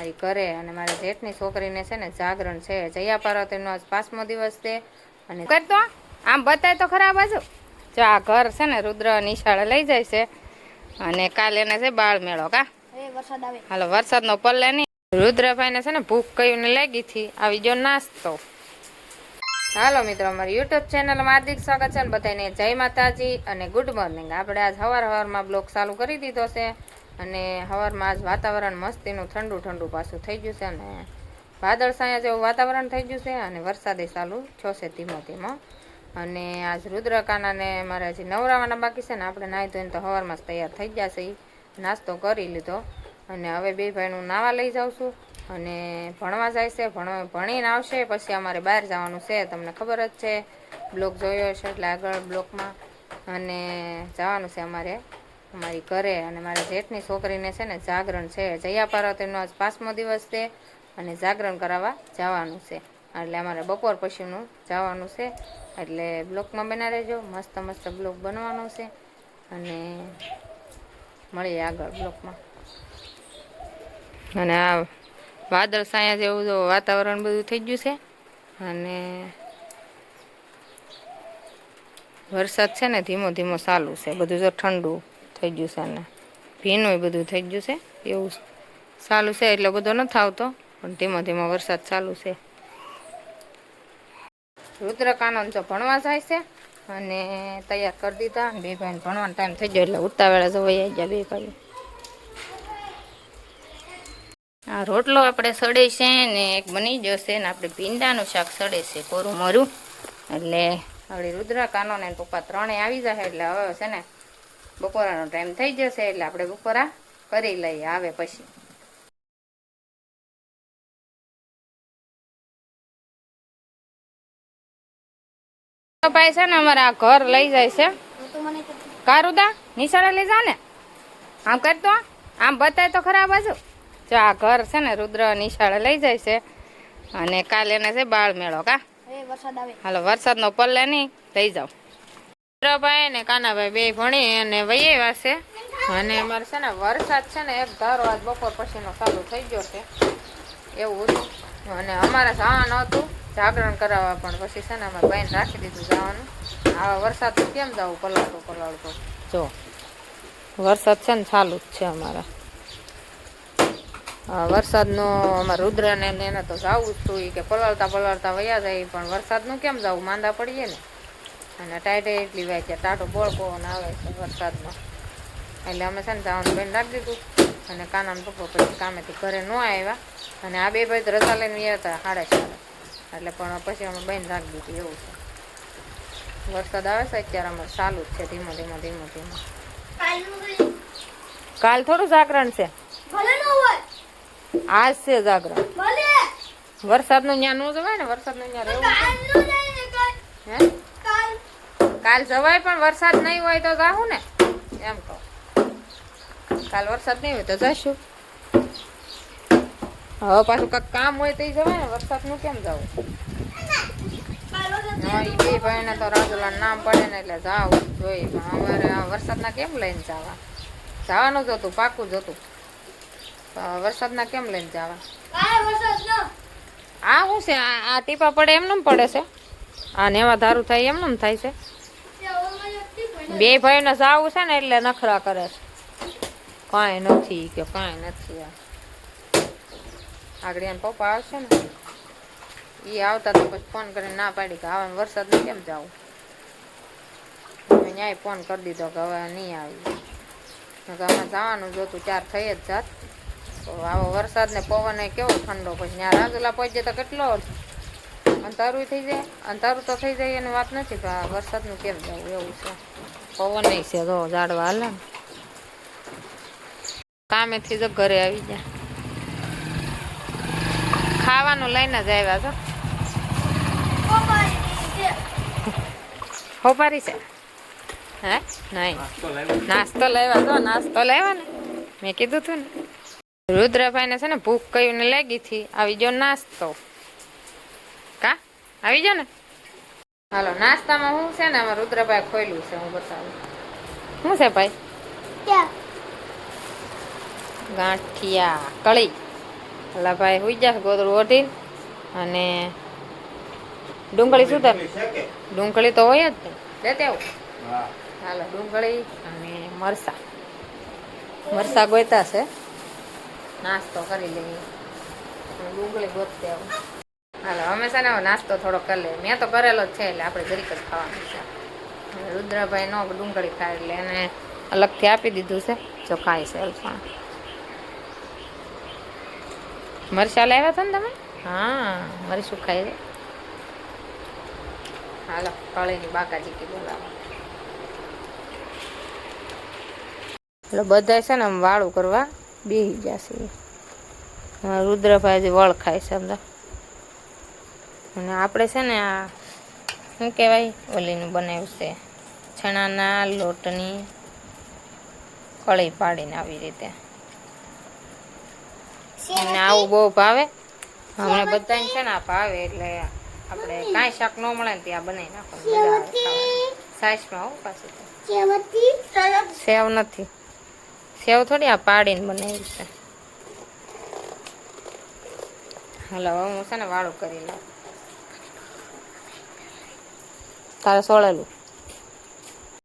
અમારી ઘરે અને મારા જેઠની છોકરીને છે ને જાગરણ છે. જયા પાર્વતીનો આજ 5મો દિવસ છે. અને કરતો આમ બતાય તો ખરા બાજુ જો આ ઘર છે ને રુદ્ર નિશાળે લઈ જાય છે. અને કાલે એને છે બાળ મેળો કા વરસાદ આવે હાલો વરસાદનો પલ્લે નહીં. રુદ્રભાઈને છે ને ભૂખ કઈને લાગી હતી. આવી ગયો નાસ્તો. હાલો મિત્રો, અમારી યુટ્યુબ ચેનલમાં હાર્દિક સ્વાગત છે. બધાને જય માતાજી અને ગુડ મોર્નિંગ. આપણે આજ સવારમાં બ્લોગ ચાલુ કરી દીધો છે. અને સવારમાં આજ વાતાવરણ મસ્તીનું ઠંડુ ઠંડુ પાછું થઈ ગયું છે. અને વાદળ છાયા જેવું વાતાવરણ થઈ ગયું છે. અને વરસાદે ચાલુ થયો છે ધીમો ધીમો. અને આજ રુદ્રકાનાને મારે હજી નવરાવાના બાકી છે ને. આપણે નાહી ધોઈને તો સવારમાં જ તૈયાર થઈ ગયા છે. નાસ્તો કરી લીધો. અને હવે બે ભાઈનું નાવા લઈ જાઉં છું. અને ભણવા જાય છે. ભણીને આવશે પછી અમારે બહાર જવાનું છે. તમને ખબર જ છે, બ્લોગ જોયો છે એટલે આગળ બ્લોગમાં. અને જવાનું છે અમારે અમારી ઘરે. અને મારા જેઠની છોકરીને છે ને જાગરણ છે. જયા પાર્વતીનો આજ 5મો દિવસ છે. અને જાગરણ કરાવવા જવાનું છે. એટલે અમારે બપોર પછીનું જવાનું છે. એટલે બ્લોગમાં બના રહેજો. મસ્ત મસ્ત બ્લોગ બનવાનો છે. અને મળીએ આગળ બ્લોગમાં. અને આ વાદળ છાયા જેવું જો વાતાવરણ બધું થઈ ગયું છે. અને વરસાદ છે ને ધીમો ધીમો ચાલુ છે. બધું જો ઠંડુ થઈ ગયું છે. અને ભીનું બધું થઈ ગયું છે. એવું ચાલુ છે એટલે બધો નથી આવતો, પણ ધીમો ધીમો વરસાદ ચાલુ છે. રુદ્રકાનન જો ભણવા જાય છે. અને તૈયાર કરી દીધા. અને બે ભાઈને ભણવાનો ટાઈમ થઈ ગયો એટલે ઉતાવળા જો વહી ગયા બે ભાઈ. આ રોટલો આપણે સડે છે ને એક બની જશે ને આપણે ભીંડાનું શાક સડે છે કોરું મરું. એટલે આપણી રુદ્રકાનો ને પપ્પા ત્રણેય આવી જશે. એટલે હવે છે ને બપોરાનો ટાઈમ થઈ જશે. એટલે આપણે બપોરા કરી લઈએ આવે પછી. ભાઈ છે ને અમારે આ ઘર લઈ જાય છે. કારુદા નિશાળે લઈ જા ને. આમ કરતો આમ બતાય તો ખરા બાજુ જો આ ઘર છે ને રુદ્ર નિશાળે લઈ જાય છે. અને કાલે એને છે બાળ મેળો કા વરસાદ આવે હાલો વરસાદનો પલ્લે નહીં લઈ જાઓ. રુદ્રભાઈ ને કાનાભાઈ બે ભણી અને વહી વાસે. અને અમારે છે ને વરસાદ છે ને એક ધારો આજ બપોર પછીનો ચાલુ થઈ ગયો છે એવું હતું. અને અમારે જવાનું હતું જાગરણ કરાવવા, પણ પછી છે ને અમે બાઈને રાખી દીધું જવાનું. આવા વરસાદ કેમ જવું પલાળતો જો વરસાદ છે ને ચાલુ જ છે અમારે. વરસાદનો અમારે રુદ્રને એને તો જવું જ હતું કે પલાળતા વયા જાય, પણ વરસાદનું કેમ જવું, માંદા પડીએ ને. અને ટાઈટે એટલી વાય છે, ટાટો બોળ પવન આવે છે વરસાદનો. એટલે અમે છે ને જવાનું બેન રાખી દીધું. અને કાનાના પપ્પા પછી કામેથી ઘરે ન આવ્યા. અને આ બે ભાઈ તો રજા લઈને ગયા હતા 4:30. એટલે પણ પછી અમે બેન રાખી દીધું એવું છે. વરસાદ આવે છે અત્યારે અમારે ચાલુ જ છે ધીમો ધીમો ધીમો ધીમો. કાલ થોડું જાગરણ છે, આજ છે જાગરણ. વરસાદનું ત્યાં ન જવાય ને, વરસાદનું ત્યાં રહેવું હે. કાલ જવાય પણ વરસાદ નહીં હોય તો જાહું ને એમ કહું. કાલ વરસાદ નહીં હોય તો જઈશું. હવે પાછું કાંઈક કામ હોય તો જવાય ને, વરસાદનું કેમ જવું. હા એ બે ભાઈને તો રાજુલાનું નામ પડે ને એટલે જાવું જોઈએ. પણ અમારે આ વરસાદના કેમ લઈને જવા. જવાનું જ હતું, પાકું જ હતું. વરસાદના કેમ લઈને જવા. આ શું છે, આ ટીપા પડે એમને પડે છે. આ નેવા ધારું થાય એમને થાય છે. બે ભાઈને જાવું છે ને એટલે નખરા કરે છે. કાંઈ નથી કે કાંઈ નથી. આગળ એમ પપ્પા આવશે ને એ આવતા તો પછી ફોન કરીને ના પાડી કે આવે વરસાદમાં કેમ જવું. અમે ન્યાય ફોન કરી દીધો કે હવે નહીં આવી. અમે જવાનું જોતું 4 થઈ જ જાત. તો આવો વરસાદ ને પવન કેવો ઠંડો, પછી ત્યાં રાજુલા પહોંચે તો કેટલો અંધારું થઈ જાય. અંધારું તો થઈ જાય એની વાત નથી, પણ આ વરસાદનું કેમ જવું એવું છે. પવન નહીં છે તો ઝાડવા હાલે ને. કામેથી જ ઘરે આવી ગયા. ખાવાનું લઈને જ આવ્યા છો. હોપારી છે હે નહીં નાસ્તો લાવ્યા તો નાસ્તો લાવ્યા ને મેં કીધું તું ને. રુદ્રભાઈને છે ને ભૂખ કઈને લાગી હતી. આવી ગયો નાસ્તો કા આવી ગયો ને. હાલો નાસ્તામાં શું છે ને અમારે રુદ્રભાઈ ખોયલું છે, હું બતાવું. શું છે ભાઈ? ગાંઠિયા કળી અલા ભાઈ હુઈ જા ગોદડું ઓઢી અને ડુંગળી શું તાર ડુંગળી તો હોય જ ને લેતે આવું હાલો ડુંગળી અને મરસા ગોતા છે નાસ્તો કરી લઈએ ડુંગળી ગોતતે આવું હાલો અમે છે ને નાસ્તો થોડો કરી લઈએ મેં તો કરેલો જ છે એટલે આપણે જરીક જ ખાવાનું છે રુદ્રભાઈ નો ડુંગળી ખાય એટલે એને અલગથી આપી દીધું છે જો ખાય છે અલ્ફા મરચાં લાવ્યા હતા ને તમે હા મરચું ખાઈ છે હાલો કળીની બાકાજી કી બોલાવો એટલે બધા છે ને આમ વાળું કરવા બેસી જશે રુદ્રભાઈ હજી વળ ખાય છે અંદર અને આપણે છે ને આ શું કહેવાય ઓલીનું બનાવ્યું છે ચણાના લોટની કળી પાડીને આવી રીતે અને આવું બહુ ભાવે અમને બધાને છે ને આ ભાવે એટલે આપણે કાંઈ શાક ન મળે ને ત્યાં બનાવી નાખવાનું સાઈસમાં આવું પાછું સેવ નથી સેવ થોડી આ પાડીને બનાવી છે હાલો હું છે ને વાળું કરી લઉં તારે સોળેલું